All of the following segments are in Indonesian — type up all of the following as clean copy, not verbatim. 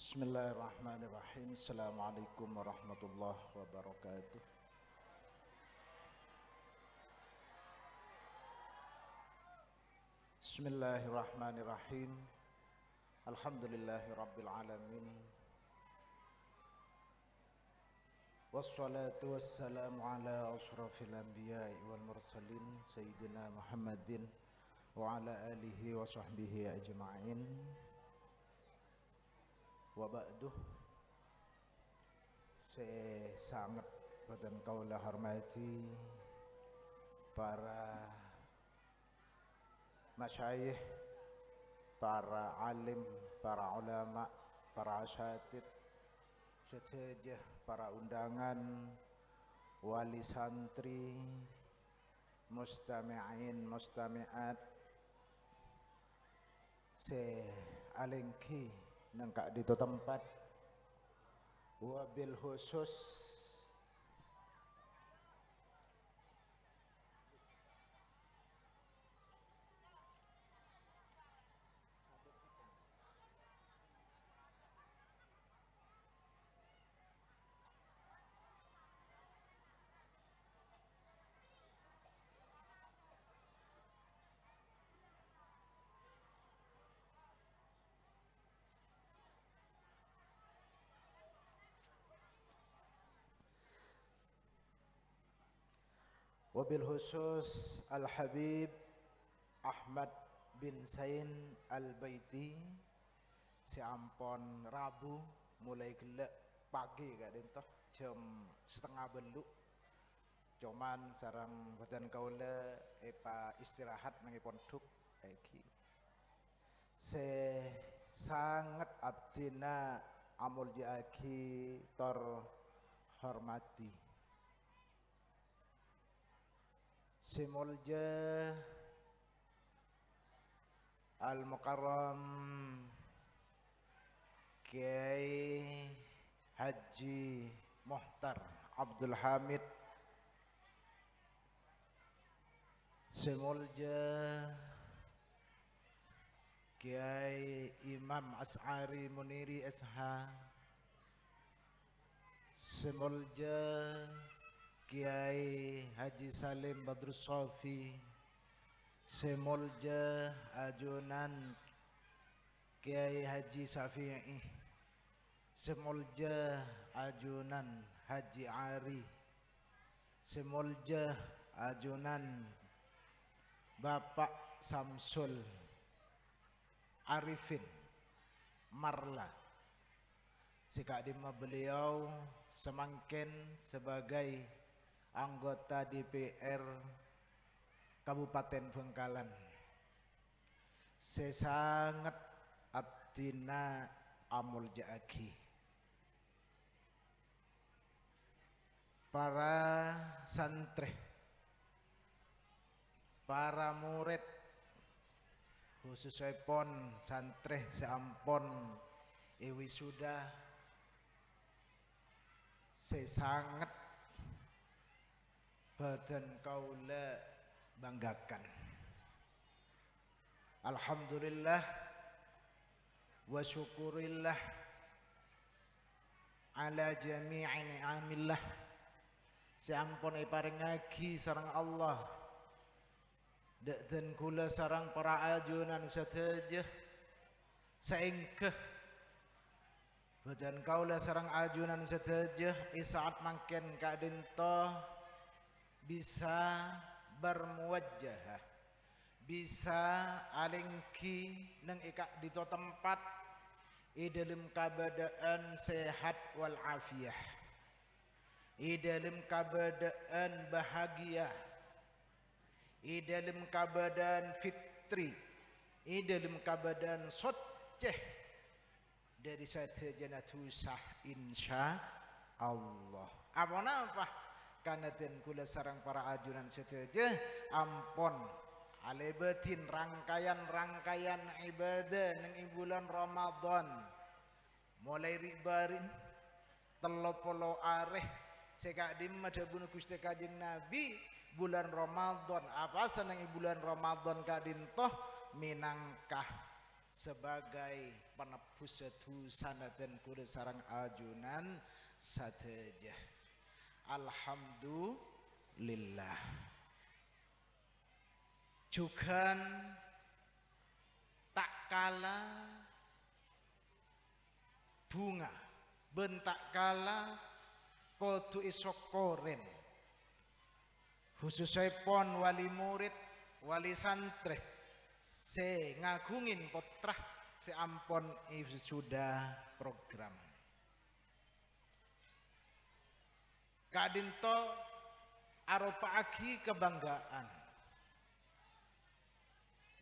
Bismillahirrahmanirrahim. Assalamualaikum warahmatullahi wabarakatuh. Bismillahirrahmanirrahim. Alhamdulillahi rabbil alamin. Wassalatu wassalamu ala ashrafil anbiya'i wal mursalin Sayyidina Muhammadin wa ala alihi wa sahbihi ajma'in. Wa ba'duh, saya sangat badan kaula hormati para masyayikh, para alim, para ulama, para asatid, setelah para undangan, wali santri, mustami'in, mustami'at, se alengki nangka dito tempat wabil khusus Al-Habib Ahmad bin Sain Al-Baiti si ampon Rabu mulai gelek pagi gak dintoh jam setengah beluk cuman sarang badan kaula epa istirahat nangi pondok iki se sangat abdina amul aki tor hormati Simulja Al-Mukarram Kiai Haji Muhtar Abdul Hamid, Simulja Kiai Imam As'ari Muniri SH, Simulja Kiai Haji Salim Badrus Sofi, Semolja ajunan Kiai Haji Safi'i, Semolja ajunan Haji Ari, Semolja ajunan Bapak Samsul Arifin Marla. Sikadima beliau semangkin sebagai anggota DPR Kabupaten Bengkalan. Sesangat abdina amul jaaki. Para santri, para murid, khususnya pon santri seampon wisuda, sesangat badan kaula banggakan. Alhamdulillah wa syukurillah ala jami'i ni'amillah. Sampun iparengagi sareng Allah dan kula sareng para ajunan sedaya saengkeh badan kaula sareng ajunan sedaya isaat mangken kadento bisa bermuwajjah, bisa alingki nang ika dito tempat dalam keadaan sehat wal afiyah, dalam keadaan bahagia, dalam keadaan fitri, dalam keadaan soceh dari saja tusah insya Allah. Apa karena den kula sarang para ajunan seteja ampon alebetin rangkaian ibadah nang bulan Ramadan mulai ribarin 30 areh sekak dimada bunuh Gusti Kanjeng Nabi bulan Ramadan apa senang bulan Ramadan kadintoh minangkah sebagai penebus dosa dan kudu sareng ajunan sateja. Alhamdulillah. Juga tak kala bunga bentak kala kudu iso koren khususnya pon wali murid wali santri se ngagungin putra se ampon sudah program kadinto arupa agi kebanggaan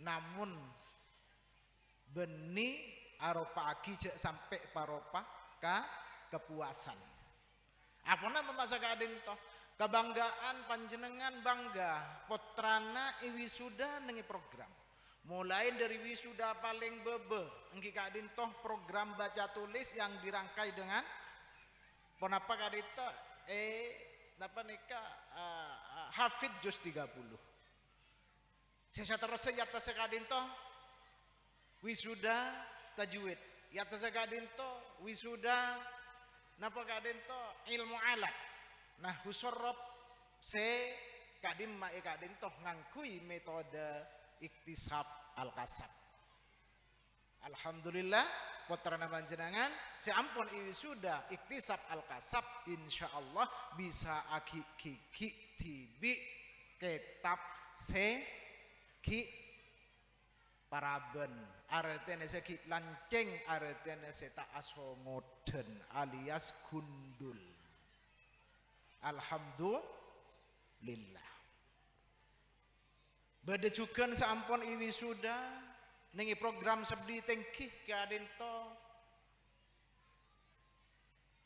namun beni arupa agi sampai paropa kepuasan apana memasa kadinto kebanggaan panjenengan bangga putrana iwisuda nengi program mulai dari wisuda paling bebe engki kadinto program baca tulis yang dirangkai dengan penapa kadito napa nika hafid juz 30 saya terus yata sekadinto wisuda tajwid yata sekadinto wisuda napa kadinto ilmu alat nah husorop se kadim mae kadinto ngangkui metode iktisab al-kasab alhamdulillah putrana panjenengan seampun wisuda iktisab al-kasab insyaallah bisa aki kiki tibi kitab se ki paraben artene se ki lanceng artene se tak asomoden alias gundul alhamdulillah bade juga sampun wisuda nengi program sabdi tengki kadinto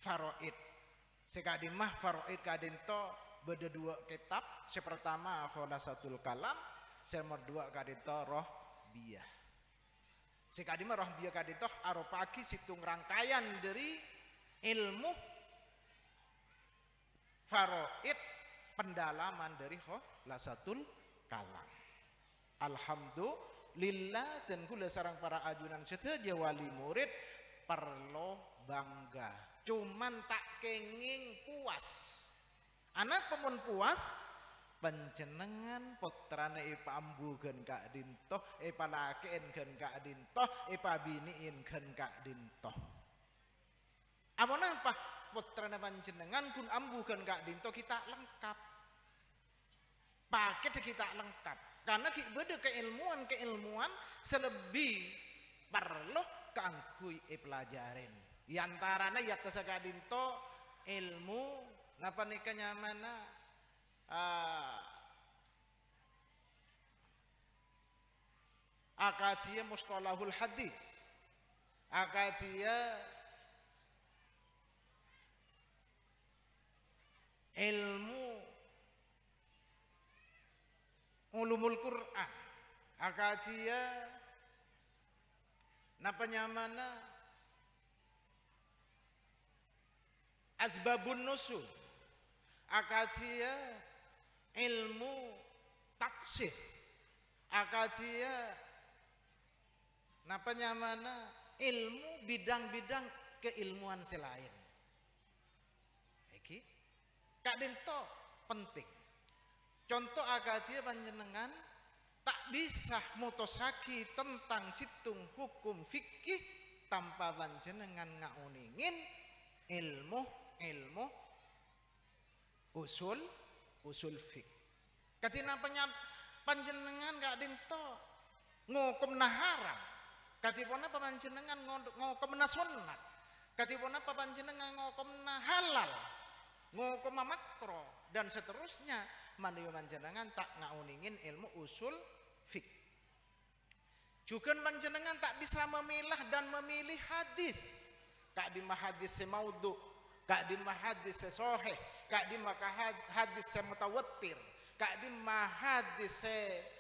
faraid sekadimah faraid kadinto bade dua kitab sepertama khulasatul kalam nomor 2 kadinto rohbiyah sekadimah rohbiyah kadinto aropaki situng rangkaian dari ilmu faraid pendalaman dari khulasatul kalam alhamdulillah dan kula sarang para ajunan seteja wali murid perlu bangga cuman tak kenging puas anak pemun puas panjenengan putrana ambukeun Kak Dintoh palakeun Kak Dintoh pabiniin keun Kak Dintoh apa putrana panjenengan kun ambukeun Kak Dintoh kita lengkap paket kita lengkap karena beda keilmuan selebih perlu kangkui pelajarin yantarana yata sakadinto ilmu napa nika nyamana akadia mustalahul hadis akadia ilmu ulumul Quran akadia napa nyamana asbabun nusul akadia ilmu tafsir akadia napa nyamana ilmu bidang-bidang keilmuan selain iki Kak Dinto penting contoh akadia panjenengan tak bisa mutosaki tentang situng hukum fikih tanpa panjenengan ngauningin ilmu usul fik. Katina panjenengan Kak Dinto ngokomna haram. Katipona panjenengan ngokomna sunnah. Katipona panjenengan ngokomna halal. Ngokoma makro dan seterusnya mandi panjenengan tak ngauningin ilmu usul fik. Juga panjenengan tak bisa memilah dan memilih hadis. Kak di hadis maudhu, kak di hadis sahih, kak di hadis mutawatir, kak di hadis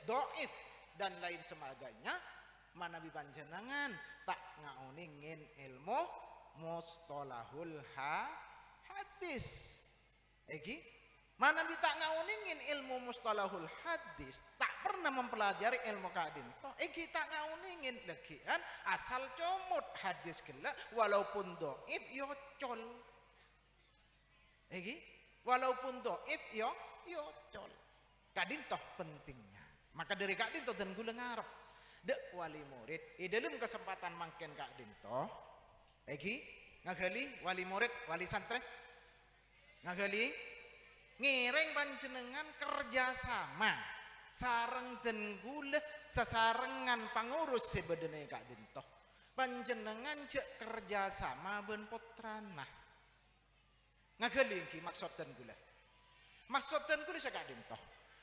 dhaif dan lain sebagainya. Mana bi panjenengan tak ngauningin ilmu mustalahul hadis. Eki mana bi tak ngauningin ilmu mustalahul hadis, tak pernah mempelajari ilmu kadinto kita ngauningin legian asal comot hadis gila walaupun doif yo col walaupun doif yo col kadinto pentingnya maka dari kadinto dan gula ngarep dek wali murid dalam kesempatan mangken kadinto ngagali wali murid wali santri ngagali ngiring panjenengan kerjasama sareng dan gula sesarengan pangurus sebedene Kak Dintoh panjenengan cek kerjasama ben putrana ngagali iki maksud dan gula Kak Dintoh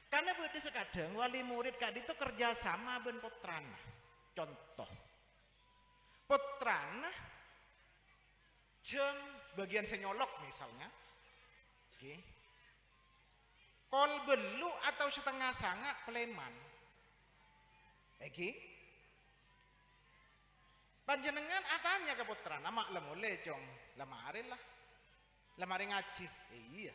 karena beda sekadang wali murid Kak Dintoh kerjasama ben putrana contoh putrana jeng bagian senyolok misalnya kol belu atau setengah sanga Pleman panjenengan atanya ke putra nama lemole cong lemari lah lemari ngaji iya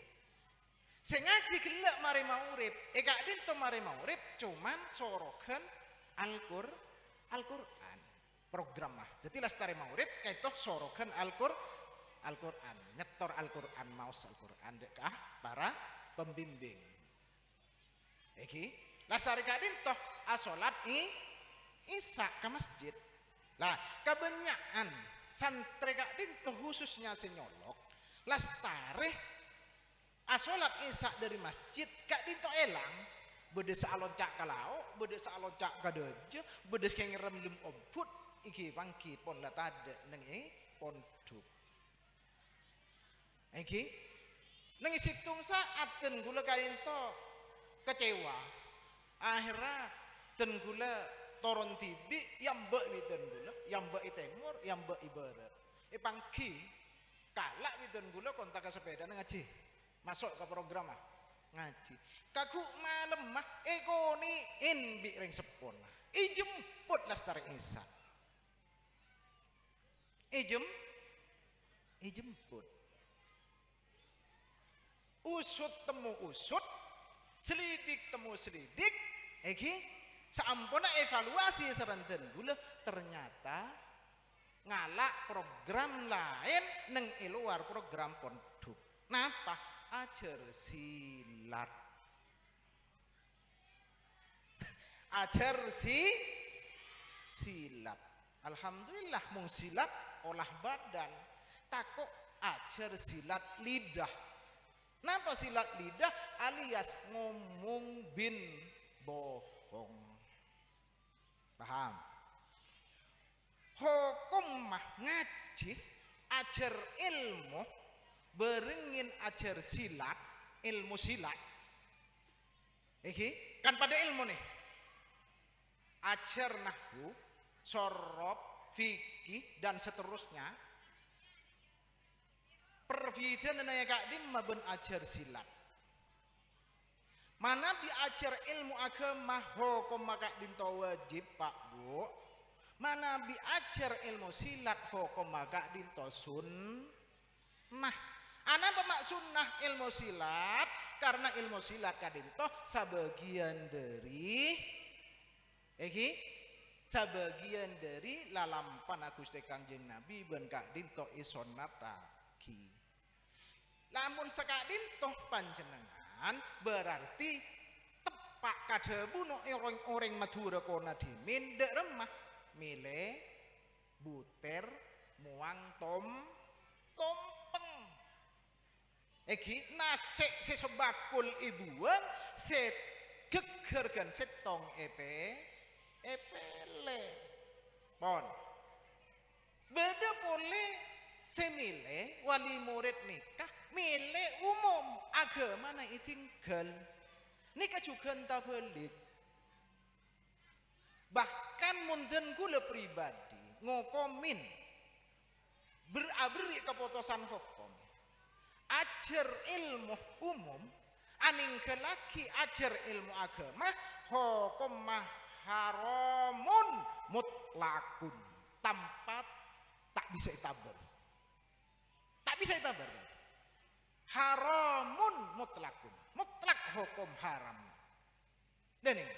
sing ngaji gelek mari maurip Kak Dintoh mari maurip cuman sorokan Al-Qur'an program mah jadi lestari maurip kaito sorokan Al-Qur'an nyetor Al-Qur'an maos Al-Qur'an dekah para pembimbing lastari Kak Dintoh asolat isya ke masjid lah kebanyakan santri Kak Dintoh khususnya senyolok lastari asolat isya dari masjid Kak Dintoh elang bede saloncak kalau bede saloncak kadojo bede keng remlum omput iki pangki pon latade neng ponduk neng situng saat dan gula kainto kecewa akhirnya dan gula toron tibi yang mbak dan gula yang mbak timur yang mbak ibarat pangki kalak dan gula kontak ke sepeda ngaji masuk ke program ngaji kaku malam mah ekoni inbi ring sepon jemput lastari isa jemput usut temu usut selidik temu selidik saampuna evaluasi seranten gula ternyata ngalak program lain neng luar program pondok napa ajar silat silat alhamdulillah mung silat olah badan takut ajar silat lidah napa silat lidah alias ngomong bin bohong paham hukum mah ngaji ajar ilmu berengin ajar silat ilmu silat kan pada ilmu nih ajar nahwu sorob fikih dan seterusnya perbedaan naya Kak Dimma ben ajar silat mana diajar ilmu agama hukum Kak Dintoh wajib Pak Bu mana diajar ilmu silat hukum Kak Dintoh sunnah ana pemak sunnah ilmu silat karena ilmu silat Kak Dintoh sebagian dari sebagian dari lalampan Gusti Kangjeng Nabi ben Kak Dintoh isonataki lamun Kak Dintoh panjenengan berarti tepak kadebu no orang Madura kona dimin dek remah mile buter muang tompeng nasik sesebakul ibuan set gegergan setong epele pon beda boleh semile wali murid nikah milih umum agama na itinggal nikah juga entah belik bahkan munden gula pribadi ngokomin berabri keputusan hukum ajar ilmu umum aning kelaki ajar ilmu agama hukum mah haramun mutlakun tanpa tak bisa itabar haramun mutlakun mutlak hukum haram dan ini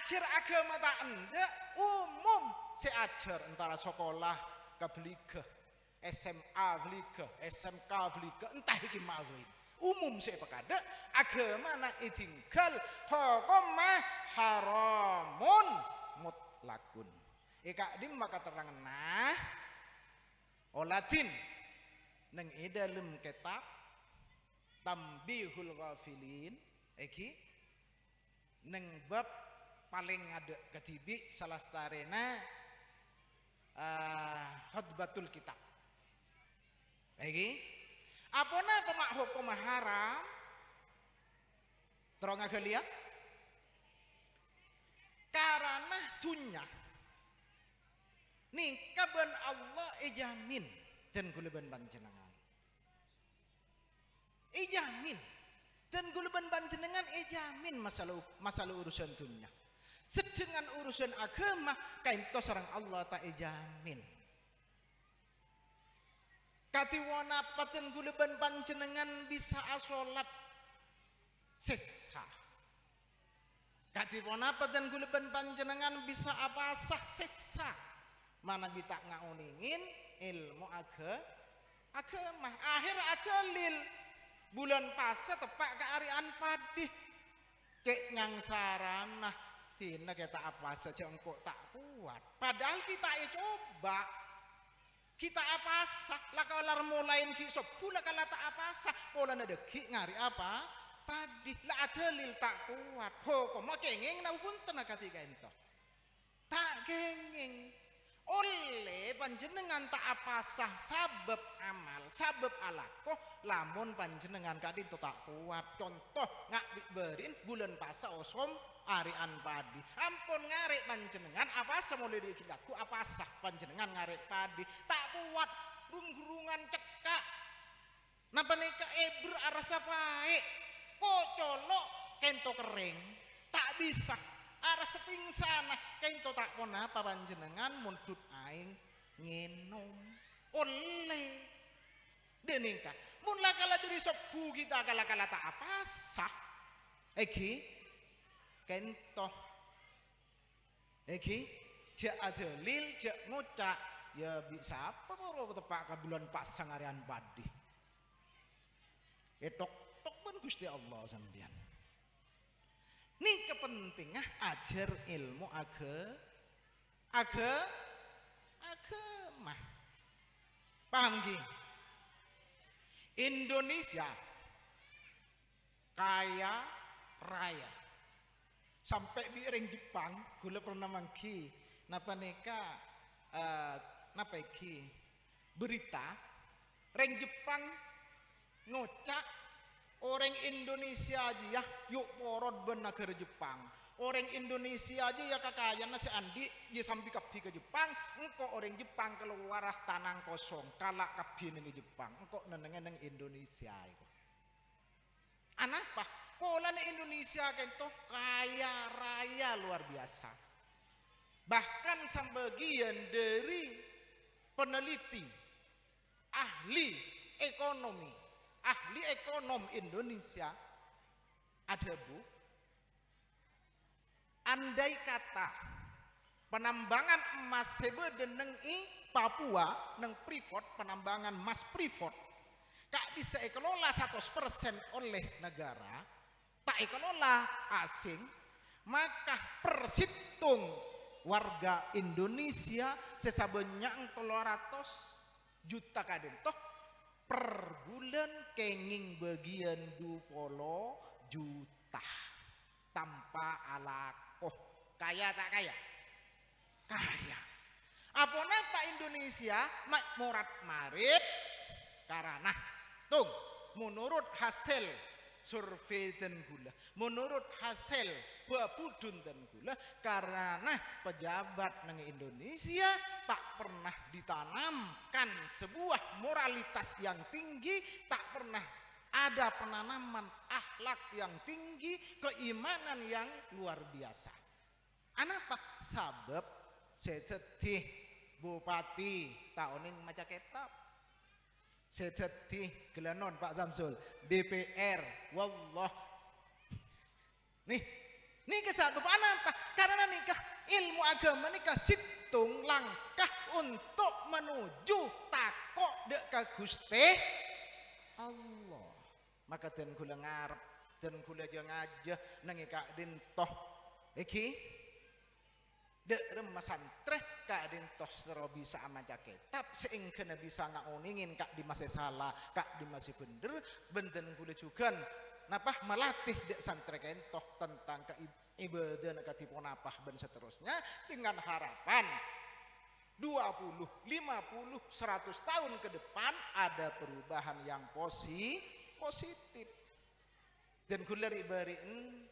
ajar agama tak ende umum seajar antara sekolah ke belige SMA belige SMK belige entah iki mawin umum saya pekada agama nak itinggal hukumah haramun mutlakun ika dim maka terang nah olatin neng idalem kitab Tambihul Ghafilin iki neng bab paling ada ketibi salah starena khutbatul kitab iki apona pemak hukum haram terong agalia karena dunya nih kaban Allah ijamin dan guleban panjenengan ijamin dan guleban panjenengan ijamin masalah urusan dunia sedangkan urusan agama kainto sareng Allah tak ijamin katiwana paten guleban panjenengan bisa asolat sesa katiwana paten guleban panjenengan bisa apa sah sesa mana bisa ngauningin ilmu agama akhir aja lil bulan puasa tepak kearian padih cek ngangsaranah tina kita apa saja engkau tak kuat padahal kita coba kita apa sah lah kalau mulain ki sepuluh kala tak apa sah pola nade ki ngari apa padih lah ajalil tak kuat kok mau kengeng na pun tenaga tiga itu tak kengeng oleh panjenengan tak apa sah sabab amal sabab alakoh lamun panjenengan kadi itu tak kuat contoh ngak diberin bulan puasa osom arian padi ampun ngarek panjenengan apa semulai dikilaku apa sah panjenengan ngarek padi tak kuat rung-rungan cekak napa neka eber arasa pae kok colok kento kering tak bisa arasa pingsan kento tak pon apa panjenengan mundut aing ngenom oleh denika mun lakala dari sepu kita kala-kala tak apa sah eki kento eki jak ajalil jak ngocak ya bisa apa karo tepak ka bulan pasang harian padi tok pun Gusti Allah sampeyan nih kepentingan ajar ilmu agama paham ki Indonesia kaya raya sampai biring Jepang gula pernah mangki napa neka napa iki berita reng Jepang ngocak orang Indonesia aja ya yuk porot ben negara Jepang orang Indonesia aja ya kakayana si Andi ya sampai kapi ke Jepang engkau orang Jepang keluar tanang kosong kalak kapi neng Jepang engkau nenengen neng Indonesia itu anapa pola Indonesia kento kaya raya luar biasa bahkan sebagian dari peneliti ahli ekonom Indonesia ada bu andai kata penambangan emas sebeden neng Papua neng Freeport penambangan emas Freeport tak bisa dikelola 100% oleh negara tak dikelola asing maka persitung warga Indonesia sesabanyak 300 juta kadentoh per bulan kenging bagian 20 juta tanpa alakoh kaya tak kaya kaya apona Pak Indonesia morat marit karena tung menurut hasil survei dan gula menurut hasil babudun dan gula karena pejabat nang Indonesia tak pernah ditanamkan sebuah moralitas yang tinggi tak pernah ada penanaman akhlak yang tinggi keimanan yang luar biasa anapa sabab sedih bupati tahunin maca kitab sedih gelanon Pak Samsul DPR wallah nih Nikah sabab apa? Karena nikah ilmu agama nikah situng langkah untuk menuju takok dek ka Gusti Allah. Maka den kula ngarep, den kula aja ngajah nang Kak Dintoh iki dek remah santre Kak Dintoh sero bisa amaca kitab seingkena bisa ngauningin Kak di masih salah, Kak di masih bener, benden kula juga napa melatih dek santri kentoh tentang ibadah katipun apa dan seterusnya dengan harapan 20, 50, 100 tahun ke depan ada perubahan yang positif. Dan kula ribariin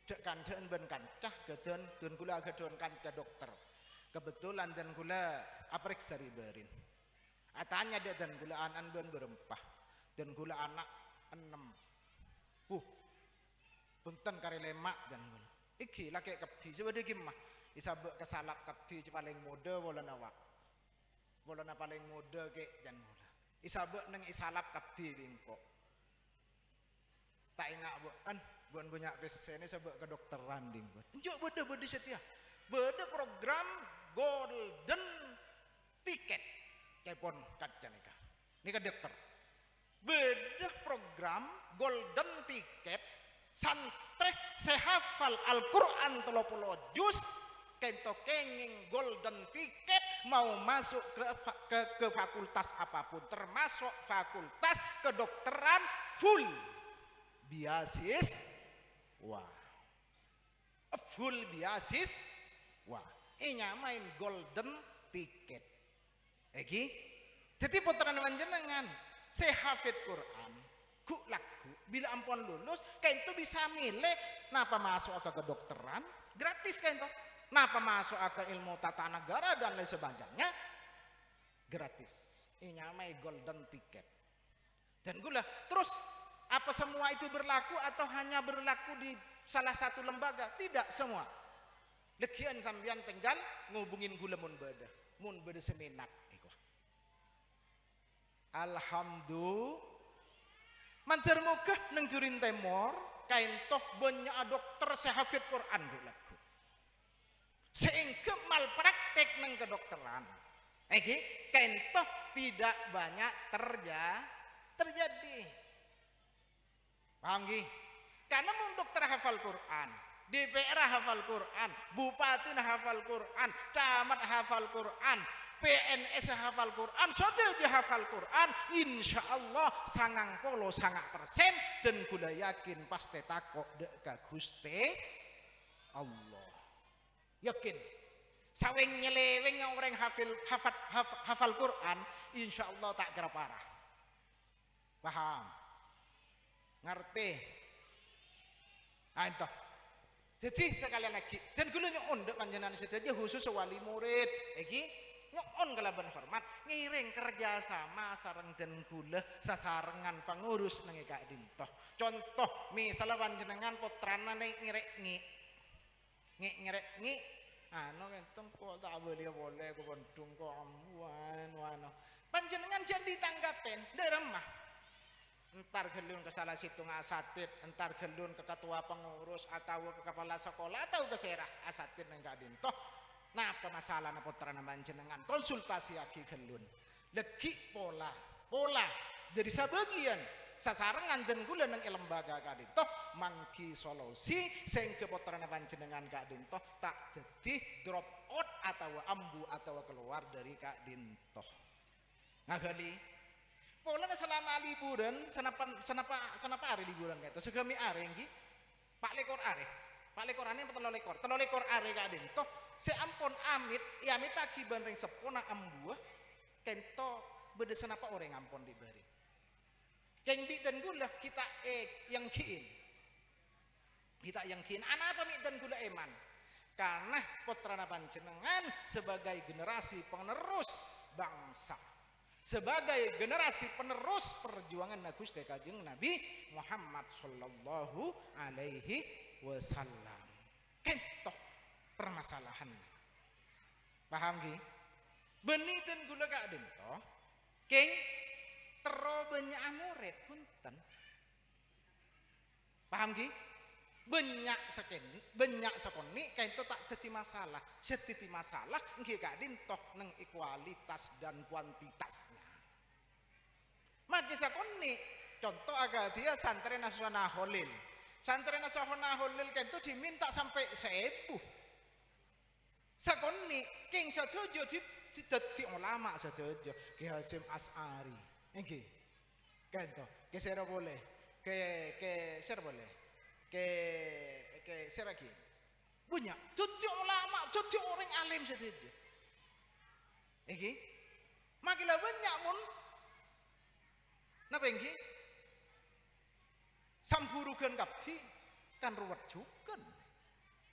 dek kandhaan ben kancah gadan dan kula gadan kancah dokter. Kebetulan dan kula apriksa ribarin. Atanya dek dan kula anan ben berempah dan kula anak 6. Punten kari lemak dan kula. Iki laki kebi sebade iki mah. Isabek kesalak kebi paling muda wala nawak. Wala na paling muda ke jan kula. Isabek nang isalap kebi bingko. Tak ingat bukan buan banyak pesene sebab ke dokteran ding buat. Enjuk beda setia. Beda program golden ticket. Kepon kaca nikah. Nikah dokter. Beda program golden ticket santri sehafal Al-Quran 30 juz kento kenging golden ticket mau masuk ke fakultas apapun termasuk fakultas kedokteran full beasiswa wah ini main golden ticket eki jadi putra panjenengan sehafid Quran ku laku bila ampun lulus kain itu bisa milih napa masuk ke kedokteran gratis kain itu napa masuk ke ilmu tata negara dan lain sebagainya gratis ini namanya golden ticket dan gula terus apa semua itu berlaku atau hanya berlaku di salah satu lembaga tidak semua legian sambian tinggal ngubungin gula mun beda seminat alhamdulillah mantar muka nang Jurin Timur kain toh banyak dokter sehafid Quran gulaku sehingga malpraktek nang kedokteran kain toh tidak banyak terjadi paham gih? Karena mun dokter hafal Quran DPR hafal Quran bupati hafal Quran camat hafal Quran PNS hafal Quran, sudah dia hafal Quran, insya Allah 90% dan kuda yakin pasti takok dek ka Gusti Allah. Yakin. Saweng nyeleweng orang hafal Quran, insya Allah tak kira parah. Paham? Ngerti? Ayo. Jadi sekalian lagi, dan kulo nyondok panjenengan saja khusus wali murid, nyon kelaban hormat ngiring kerjasama sareng dan gula sasarengan pengurus nang Kak Dintoh contoh misalnya panjenengan putrana ngirek anu kentong kok tak boleh ku bondong kok wano panjenengan jadi tanggapen ndek remah entar gelun ke salah situ asatid entar gelun ke ketua pengurus atau ke kepala sekolah atau ke serah asatid nang Kak Dintoh napa masalah na putra na panjenengan konsultasi aki gelun legi pola dari sabagian sasarengan dan gula nang lembaga Kak Dintoh mangki solusi sehingga putra na panjenengan Kak Dintoh tak jadi drop out atau ambu atau keluar dari Kak Dintoh ngagali pola na selama liburan senapa hari liburan kayak itu segami hari yang Pak lekor ini telur lekor are Kak Dintoh seampun amit ya amit akiban ring sepona ambuah kento beda senapa orang ampun diberi keng bi dan gula kita yang kiin anak apa mi dan gula eman karena putrana panjenengan sebagai generasi penerus bangsa sebagai generasi penerus perjuangan Gusti Kanjeng Nabi Muhammad sallallahu alaihi wasallam kento permasalahan paham ki benih dan gula Kak Dintoh keng tero banyak murid punten paham ki banyak sekene banyak sakoni kaito tak dadi masalah sedadi masalah nggih kadin toh neng kualitas dan kuantitasnya maki sakoni contoh agak dia santri nasional holil kaito diminta sampai 1000 sakoni king sajojo dadi ulama sajojo Ki Hasyim Asy'ari nggih kaito kesera boleh ke share boleh ke seragi banyak cucu ulama cucu orang alim saja iki makilah banyak mun napa iki samburugan kabeh kan ruwet juga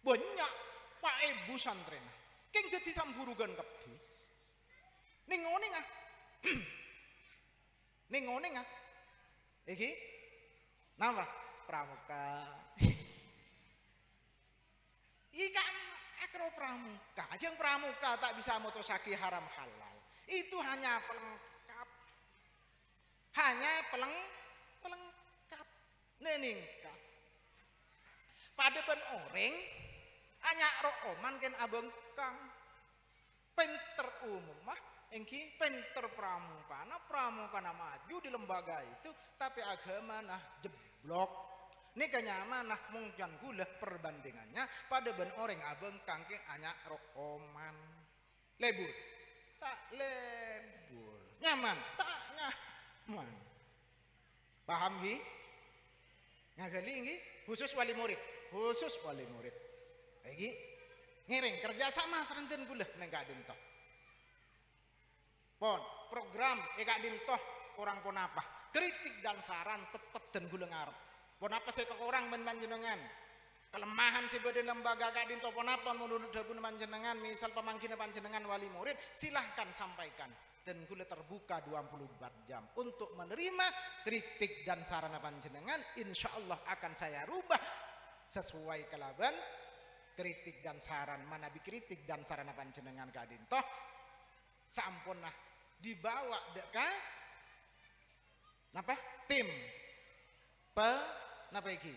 banyak Pak Ibu santrena king dadi samburugan kabeh ning ngene ah ning ngene ah iki napa pramuka ikan akro pramuka ajeng pramuka tak bisa mutusaki haram halal itu hanya pelengkap pelengkap neningka pada ben orang hanya rokoman ken abeng kang pinter umum mah engki pinter pramuka maju di lembaga itu tapi agama nah jeblok ini kenyamanan mungkin gula perbandingannya pada ben orang abeng kangking anyak rokoman lebur tak lebur nyaman tak nyaman paham gi ngagali gi khusus wali murid lagi ngiring kerjasama serenten gula neng kadin toh pon program kadin toh orang pun apa kritik dan saran tetap dan gula ngarep pun apa saya ke orang menjenengan kelemahan si badan lembaga kadin toh pun apa menurut dabun panjenengan misal pemangkin panjenengan wali murid silahkan sampaikan dan gula terbuka 24 jam untuk menerima kritik dan saran panjenengan insyaallah akan saya rubah sesuai kelaban kritik dan saran manabi kritik dan saran panjenengan kadin toh sampun nah dibawa deka napa tim napa iki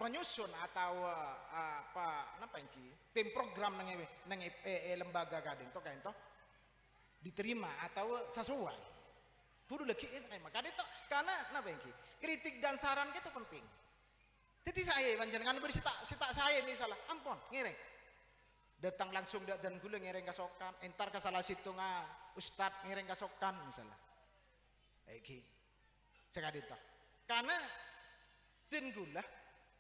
penyusun atau apa napa iki tim program nang lembaga kadin to kaen to diterima atau sesuai kudu lagi terima kadin to karena napa iki kritik dan saran itu penting jadi saya panjenengan beri sita saya misalnya ampun ngiring datang langsung dan gula ngiring kasokan entar ke salah situ ustad ngiring kasokan misalnya iki sekali to karena dan gula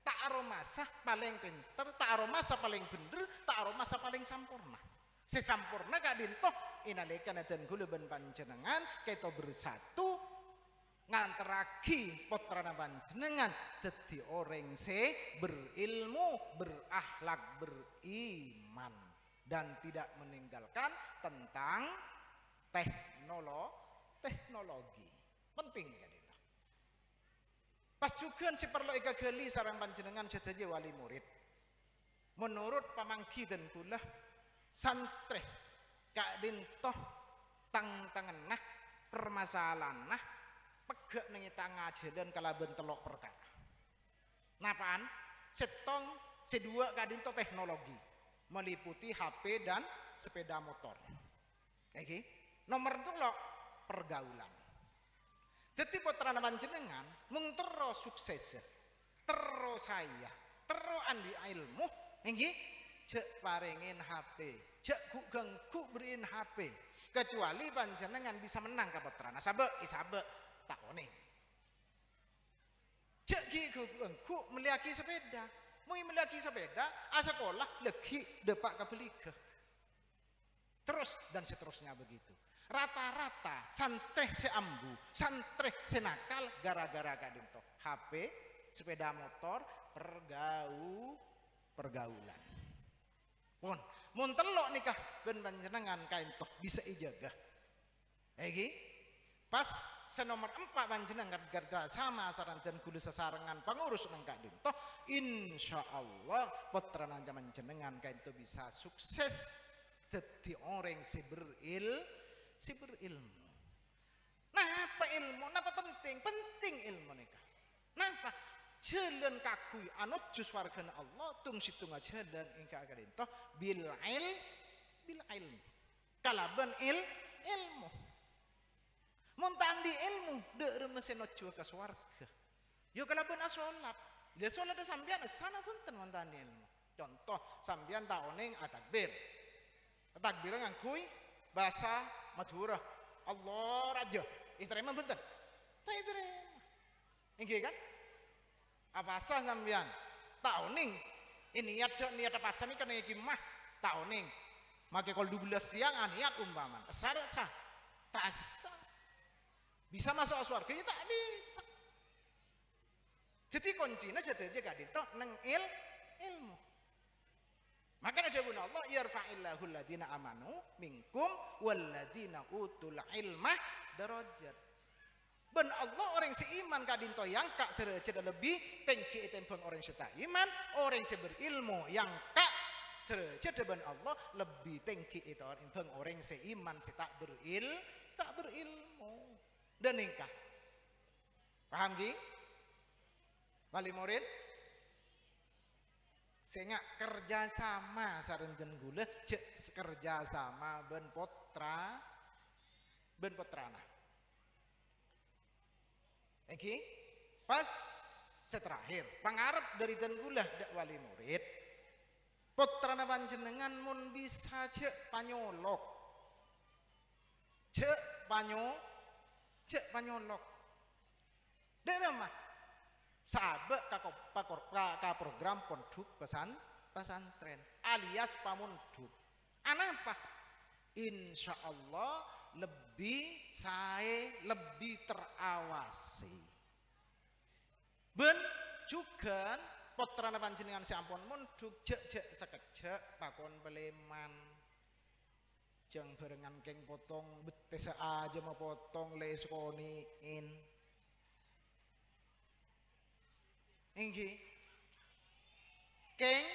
tak aromasa paling pinter tak aromasa paling bener tak aromasa paling sampurna sesampurna kadin toh inalekana dan gula ben panjenengan kita bersatu nganteraki putrana panjenengan dadi orang se berilmu berakhlak beriman dan tidak meninggalkan tentang teknologi penting kan itu pas juga si perlu gali sarang panjenengan sedaya wali murid menurut pamangki dan kula santri kadin toh tangan permasalahan pegak nengi tangajelan kalaben telok perkara napaan setong sedua kadin toh teknologi meliputi HP dan sepeda motor oke nomor telok pergaulan jadi putrana panjenengan mung tero sukses tero saya tero andi ilmu nggih cek paringin HP cek ganggu beriin HP kecuali panjenengan bisa menang ka putrana sabe tak one cek ganggu meliaki sepeda mau meliaki sepeda sekolah legi depak kabeliga terus dan seterusnya begitu rata-rata santri seambu santri senakal gara-gara kadin toh HP sepeda motor pergaulan mun telok nikah ben panjenengan kain toh bisa ijaga iki pas senomor 4 panjenengan gara sama saran dan kudu sasarengan pangurus nang kadin toh insyaallah putra nang panjenengan kain toh bisa sukses dadi orang si berilmu. Nah, apa ilmu? Napa penting? Penting ilmu nikah. Napa? jalan kakui anut jus wargana Allah tung situng jalan ingka kadento bil ilm kalaban ilmu montandi ilmu de remesen ojo ke swarga yo kalaban asolat dia solat sampean sana punten montandi ilmu contoh sampean taoning atakbir takbir ngangkui bahasa Madura Allah raja istrema punten ta istrema inggih kan apa sah sampean taoning ini niat apa sah ini kan iki mah taoning make kol 12 siang niat umpaman sah tak sah bisa masuk surga ya tak bisa jadi kuncinya jadi gak dito neng ilmu maka ada guna Allah yarfa'illahu alladhina amanu minkum walladhina utul ilma darajat ben Allah orang seiman kadinto yang kak derajat lebih tinggi tembang orang seta iman orang berilmu yang kak derajat ben Allah lebih tinggi itu orang seiman tak berilmu dan nikah paham gi wali murid sehingga kerjasama sarenten gula kerjasama ben potrana oke pas seterakhir pangarep dari dan gula dak wali murid potrana panjenengan mun bisa cek panyolok cek panyolok dari mah sahabat ka program pondok pesantren alias pamunduk anak apa insya Allah lebih terawasi ben juga potrana panjenengan sampun munduk jek sekejek pakon peleman jeng barengan keng potong betes aja mau potong leskoniin inggi keng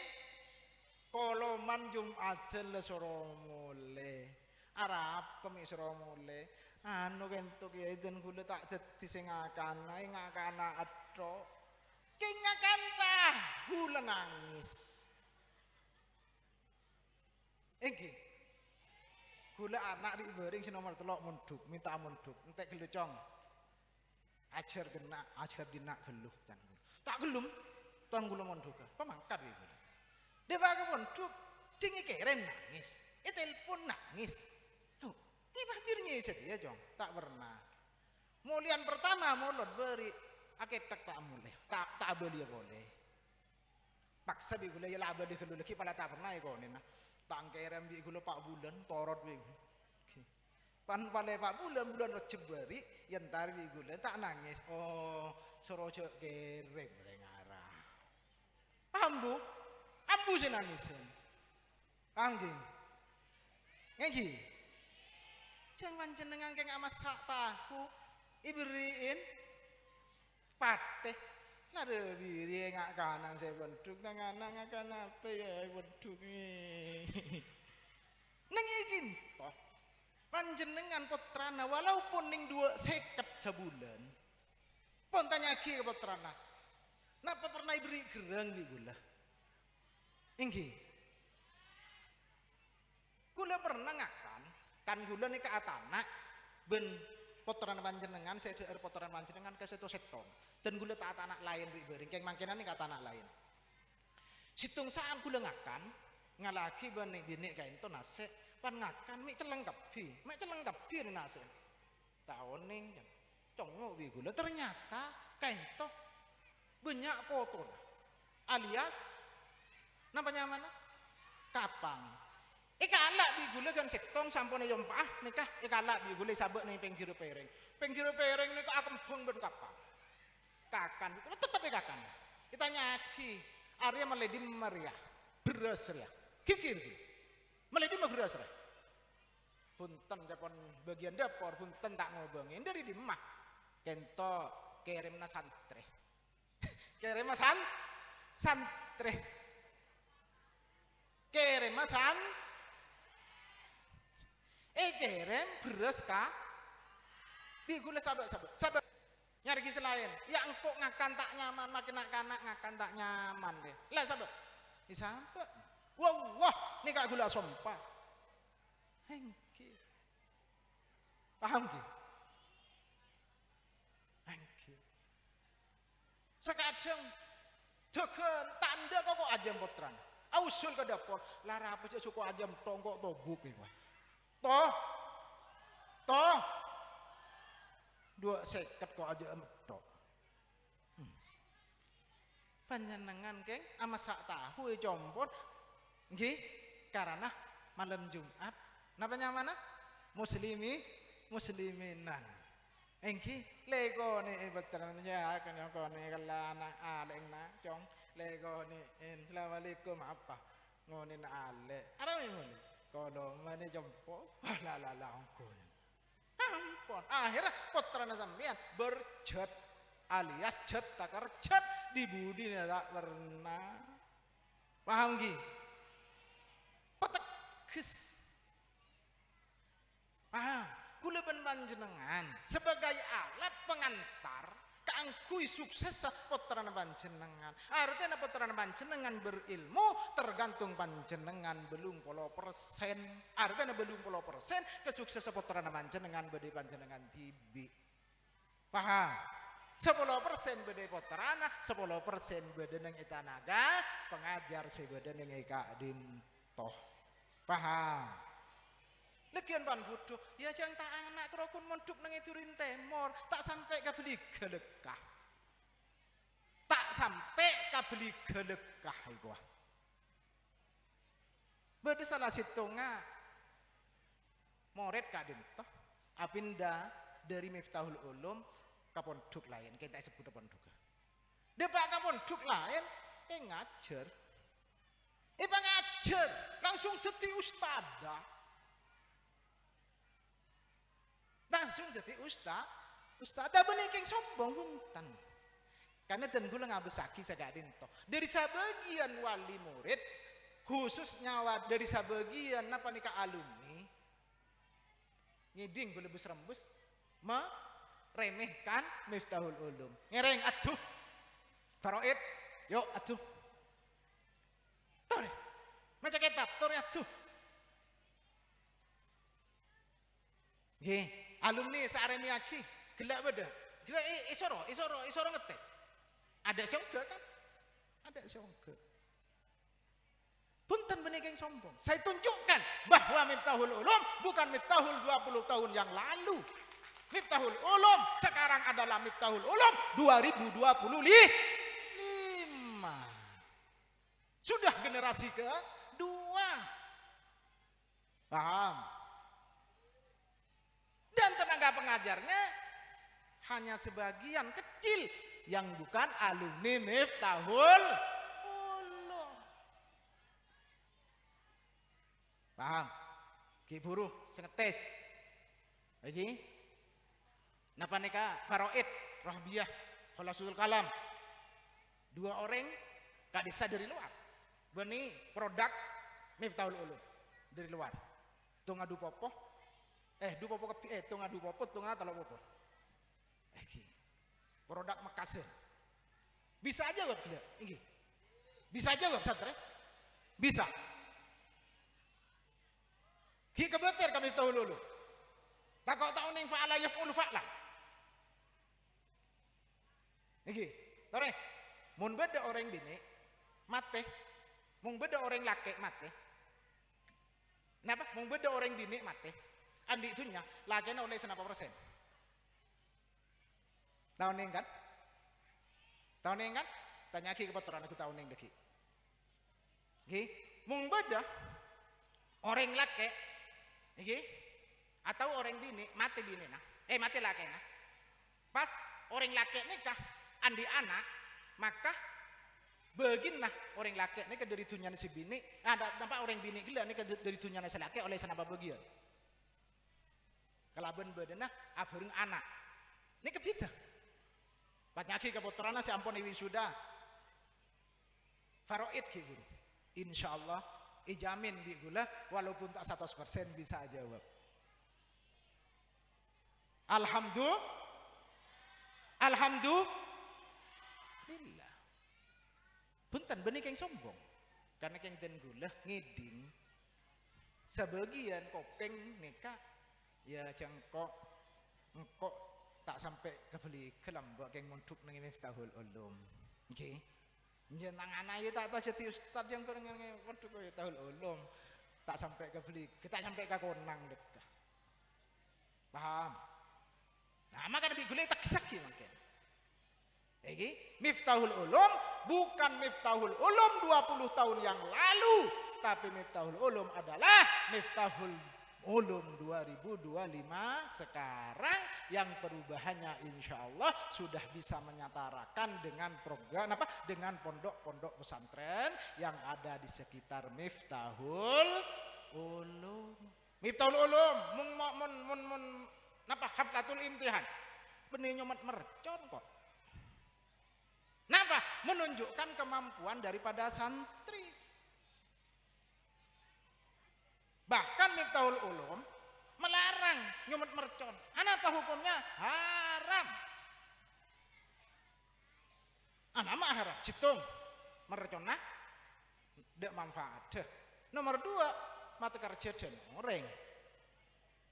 koloman Jumatan lesoro mule arap kemi soro mule anu kentuk ya den kula tak jadi sing ngakana atro keng ngakanta kula nangis inggi gula anak di bering si nomor telok munduk minta munduk entek gelucong ajar dinak geluh tak gelum tuang gula munduk pemangkat gitu dia pakai munduk tinggi kirim nangis telepon nangis tuh ini hampirnya setia jong tak pernah mulian pertama mulut beri aketek tak mulai tak beli boleh paksa bi gula ya lah beli geluh lagi pada tak pernah ya kau nina tangkerem bi gula pak bulan torot bi pan pale pak bulan recep beri yang tar bi gula tak nangis oh sorojo kerem rengara ambu sih nangisin anggi ngegi jangan jenengan keng amasak tahu iberiin pateh nare biri ngak kanan saya bentuk tangan ngak kanan apa ya bentuk ni nengikin toh panjenengan putrana walaupun ning 2 seket sebulan pun tanya ki ke putrana napa pernah beri gerang di gula inggi gula pernah ngakan kan gula nih ke atanak ben potoran panjenengan saya air potoran panjenengan ke situ setong dan gula tak anak lain bering keng mangkinan nih kata anak lain situng saat gula ngakan ngalaki bani bini kain to nase pan ngakan mik celengkapi nase tahun nih congok bi gula ternyata kain to banyak kotor alias namanya mana kapang ikalak bi gula kan setong sampone jompah nikah ikalak bi gula sabek nih penggiro pereng nih kok akempung ben kapang kakan itu tetap kakan kita nyaki Arya meledi Maria beras ya kikir meledi beras ya punten japon bagian dapur punten tak ngobongin dari di mah kento kirimna santre kirimna santre kirimna kirim beras ka di gula sabar Nyari selain, ya engkau ngakan tak nyaman, makin nak ngakan tak nyaman deh. Lah sahabat, ini sahabat. Wah, ini kak gula sompah. Hengki, paham ki? Hengki. Sekadang, deken tanda kok ajam potran. Ausul ke dapur, lara apa sih cukup ajam tonggok tobuk ya. Toh. 2 seket kok aja tok. Panjenengan keng ama sak tahu compot nggih karena malam Jumat napanya mana musliminan engki legone betrannya kene kala anak aleng na cong legone assalamualaikum apa ngone na ale arane ngene kalau mane jompo la angkon ampun akhirnya putrana sampean berjet alias jet takar jet di budi tak pernah paham ki petekes paham kula panjenengan sebagai alat pengantar keangkui sukses putrana panjenengan artinya putrana panjenengan berilmu tergantung panjenengan belum 10%, artinya belum 10% kesuksesan putrana panjenengan bade panjenengan tibi paham 10% bade putrana 10% bade nang itanaga pengajar si bade nang ika dintoh paham legian pan bodoh, ya jangan tak anak kerokon monduk nang iturin temor, tak sampai kabeli gelekah. Tak sampai kabeli gelekah iku. Bade salah situnga murid kadin toh apinda dari Miftahul Ulum ka pondok lain, kita sebut pondok. Depak ka pondok lain ngajar. Ngajar, langsung dadi ustadzah. Langsung jadi ustaz bening sombong punten karena dan gula ngabesaki sagadin toh dari sebagian wali murid khususnya dari sebagian apa nika alumni ngiding belebus rembus meremehkan Miftahul Ulum ngereng atuh Faraid yuk atuh tore maca kitab tore atuh nggih alumni searemi aki gelak beda gelak isoro ngetes ada siongga kan ada siongga punten bening sombong saya tunjukkan bahwa Miftahul Ulum bukan Miftahul 20 tahun yang lalu Miftahul Ulum sekarang adalah Miftahul Ulum 2025 sudah generasi kedua paham dan tenaga pengajarnya hanya sebagian kecil yang bukan alumni Miftahul Ulum. Paham? Ki buruh sengetes. Lagi? Napa nika Faraid, Rahbiyah, Khulasul Kalam. 2 orang gak bisa dari luar. Beni produk Miftahul Ulum dari luar. Tuh ngadu popoh tunga du popot tunga talo popot produk Makassar bisa aja gak tidak ini bisa aja gak pesantren bisa ki kebeter kami tahu dulu tak kau tahu ning fa'ala yaf'ul fa'la iki tore mun beda orang bini mate mun beda orang laki mate napa mun beda orang bini mate andi itunya lakinya oleh senapa persen tahun ini kan tanya ki kebetulan aku tahun ini deki mung beda orang laki atau orang bini mati bini mati laki pas orang laki nikah andi anak maka begin orang laki ini dari tunyana si bini ada tempat orang bini gila ini dari tunyana si laki oleh senapa bagian kalaban bedena abareng anak ini kebeda panyaki keputrana si ampun wisuda Faraid ki guru insyaallah ijamin bi gula walaupun tak 100% bisa jawab Alhamdulillah. Punten benih keng sombong. Karena keng den gula ngiding sebagian kopeng neka ya jangkok engkok tak sampai kebeli kelambak keng montuk nang Miftahul Ulum. Nggih. Njeneng anake tak jadi ustaz yang keng montuk Miftahul Ulum. Tak sampai kebeli, kita sampai ke konang dekah. Paham? Nah, maka lebih gula tak kisah mungkin. Iki Miftahul Ulum bukan Miftahul Ulum 20 tahun yang lalu, tapi Miftahul Ulum adalah Miftahul Ulum 2025 sekarang yang perubahannya insya Allah sudah bisa menyatarakan dengan program dengan pondok-pondok pesantren yang ada di sekitar Miftahul Ulum. Miftahul Ulum haflatul imtihan. Benih nyomat mercon kok. Kenapa? Menunjukkan kemampuan daripada santri. Bahkan Miftahul Ulum melarang nyumet mercon. Apa hukumnya? Haram. Nama haram. Citung mercon nah, tidak manfaat. Nomor 2, mata kerja dan orang.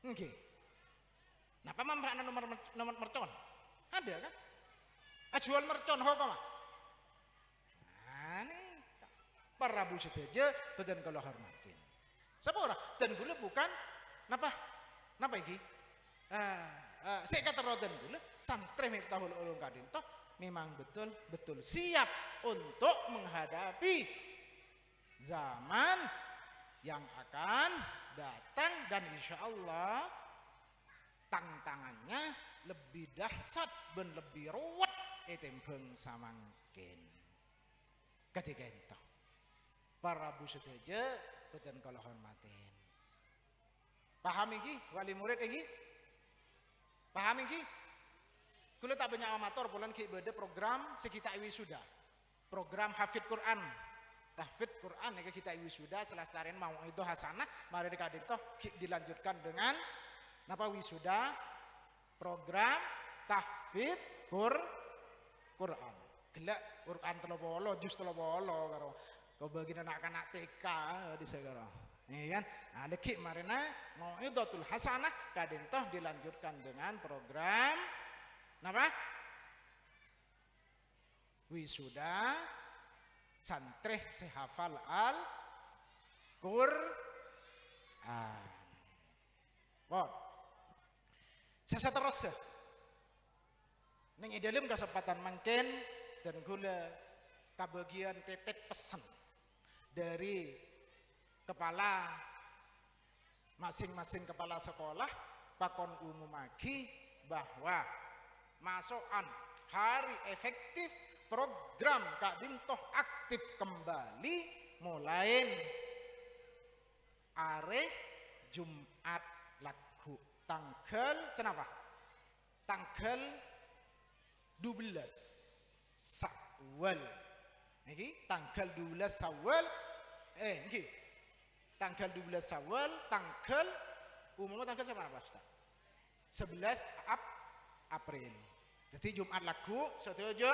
Oke. Napa manfaatnya nomor mercon? Ada kan? Jual mercon hukum. Nah, ini para Prabu sedaja badan kalau hormatin. Sepura dan gula bukan napa iki? Saya kata dan gula santri Miftahul Ulum kadinto memang betul siap untuk menghadapi zaman yang akan datang dan insya Allah tantangannya lebih dahsyat dan lebih ruwet etembeng samangkin. Ketika itu para Prabu sedaja dan kalau hormatin. Paham iki wali murid iki? Paham iki? Kula tak banyak amator bulan ki beda program sekita wisuda. Program hafid Quran. Tahfidz Quran ya kita wisuda selestarian mau itu hasanah mari dikadito dilanjutkan dengan wisuda program tahfidz Quran. Gelak Quran telobolo jus telobolo karo kau bagian anak-anak TK di segala. Iya kan? Ada ki marina mau idotul hasanah kadintoh dilanjutkan dengan program wisuda santri sehafal Quran. Wow. Saya terus ya. Ning dalam kesempatan mungkin dan gula kebagian titip pesan dari kepala masing-masing kepala sekolah pakon umum lagi bahwa masukan hari efektif program Kak Dintoh aktif kembali mulai are Jumat lagu tanggal tanggal 12 Syawal. Niki tanggal 12 Syawal niki tanggal 12 Syawal tanggal umumnya tanggal apa Ustaz? 11 April. Jadi Jumat lagu sedaya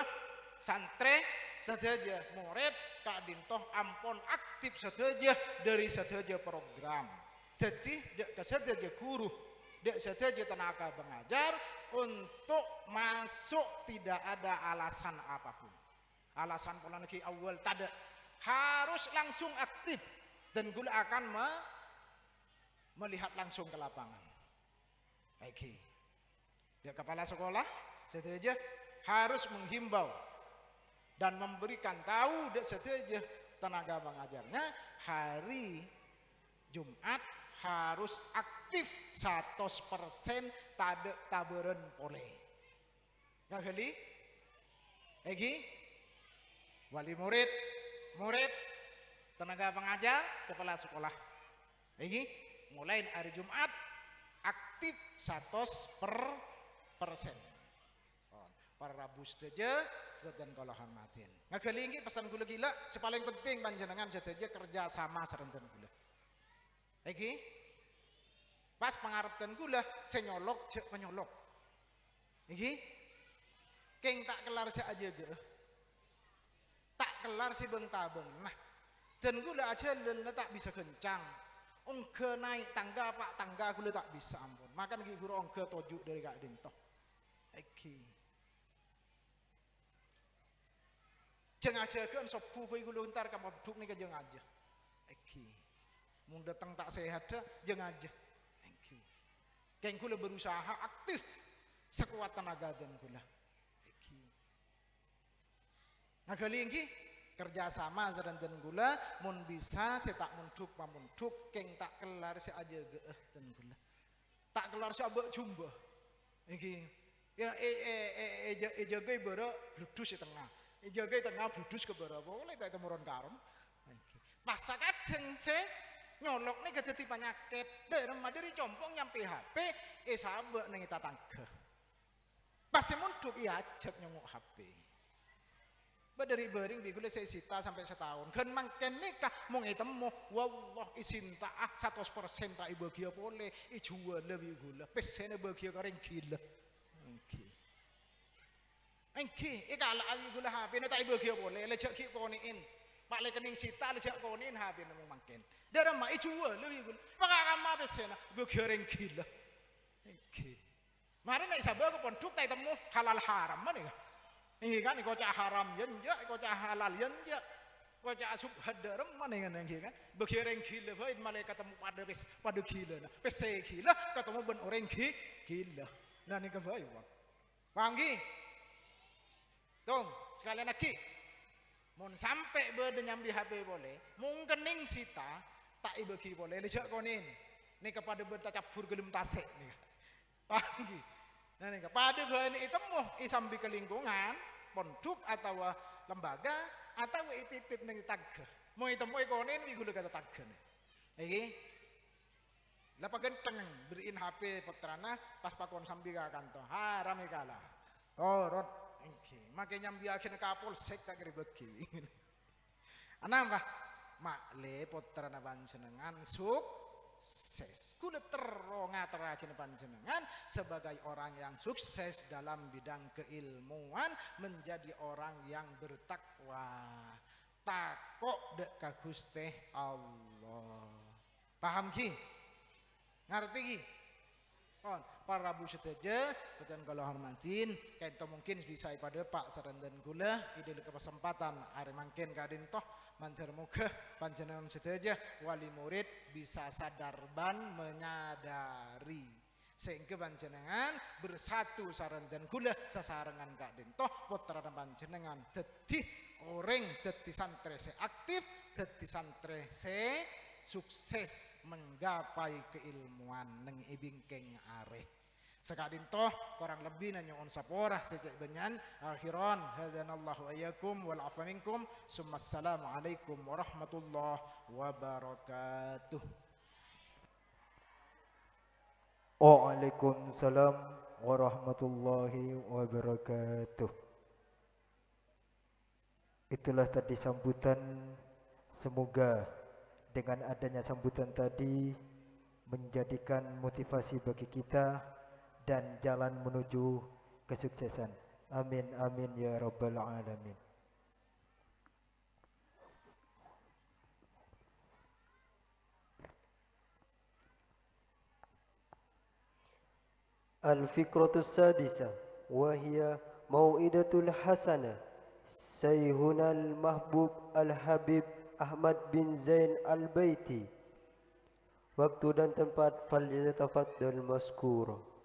santri sedaya murid Kak Dintoh ampun aktif sedaya dari sedaya program. Jadi dek sedaya guru, dek sedaya tenaga pengajar untuk masuk tidak ada alasan apapun. Alasan pola niki awal tada harus langsung aktif dan gula akan melihat langsung ke lapangan. Oke. Dia kepala sekolah setuju harus menghimbau dan memberikan tahu dek setuju tenaga pengajarnya hari Jumat harus aktif 100% tade taberen pole. Gak kali? Egi wali murid, tenaga pengajar, kepala sekolah. Egi mulai hari Jumat aktif 100%. Para Rabu saja dan kalau hormatin. Gak kali ini pesan gula gila, sepaling penting panjenengan saja kerja sama serenten gula. Egi pas pengarep dan gula senyolok cek penyolok. Egi keng tak kelar si aja ge. Tak kelar si beng-tabeng. Nah, dan gula aja lele tak bisa kencang. Ongke naik tangga pak tangga gula tak bisa ampun. Makan guru ongke tojuk dari kak dintoh. Eki. Jeng aja kan sopu pai gula entar kamu duduk nih ke jeng aja. Eki. Mau datang tak sehat dah jeng aja. Eki. Keng gula berusaha aktif sekuat tenaga dan gula. Eki. Nah kali ini kerjasama dan gula mun bisa saya tak munduk pamunduk keng tak kelar saya aja geeh dan gula tak kelar saya abek jumba iki ya jaga bara bludus di tengah jaga tengah bludus ke bara boleh tak temuron karon pas kadang se nyolok nih kedadi penyakit dari madiri compong nyampe HP sabek ning tangga pas munduk iya ajak nyongok HP dari bering di gula saya sita sampai setahun kan mangken nikah mau ngetemu wallah isinta 100% tak ibu dia boleh jual lebih gula pesene bagi orang gila engki ikala abi gula HP tak ibu dia boleh lejak ki konein pak lekening sita lejak konein HP nemu mangken darah mah jual lebih gula maka kama pesene bagi orang gila engki mari nek sabar ko ponduk tak temu halal haram mana ya ini kan kocak haram yenja, kocak halal yenja, kocak subhat daram mana yang kan? Berkirang gila, baik malah ketemu pada gila, pese gila, ketemu ben orang gila. Nah ini kebayu bang. Panggi, tong sekalian lagi, mau sampai berdenyambi HP boleh, mungkin ning sita tak ibagi boleh, lejak konin, ini kepada benta capur gelem tasek nih, panggi. Nah, ini kepada bahan itu mau isambi ke lingkungan, pondok atau lembaga atau titip ning tangga. Mau itu mau ikonin di gula kata tangga. Iki, lapa genteng beriin HP putrana pas pakon sambi ke kantor. Haram ikala. Oh, rot iki. Makanya nyambi akhirnya kapolsek tak kira bagi. Anak apa? Makle putrana panjenengan sukses. Kuda terakhir panjenengan sebagai orang yang sukses dalam bidang keilmuan menjadi orang yang bertakwa. Takok dek ka Gusti Allah. Paham ki? Ngerti ki? Oh, para Rabu sedaja, dan kalau hormatin, kita mungkin bisa pada Pak Sarandan Gula, ide kesempatan hari mungkin kadin toh mantir muka panjenengan sedaja wali murid bisa sadar ban menyadari sehingga panjenengan bersatu Sarandan Gula sasarengan kadin toh putra panjenengan dadi orang dadi santri se aktif dadi santri se sukses menggapai keilmuan neng ibingkeng areh sekadin toh kurang lebih nanya on saporah sejak benyan akhiran hadanallahu ayyakum wal afa minkum summassalamu alaikum warahmatullahi wabarakatuh. Waalaikumsalam warahmatullahi wabarakatuh. Itulah tadi sambutan, semoga dengan adanya sambutan tadi menjadikan motivasi bagi kita dan jalan menuju kesuksesan. Amin amin ya rabbal alamin. Al-fikratu sadisa wa hiya mau'idatul hasanah Sayyiduna al-mahbub al-habib Ahmad bin Zain al-Baiti. Waktu dan tempat falyatafaddal mazkura.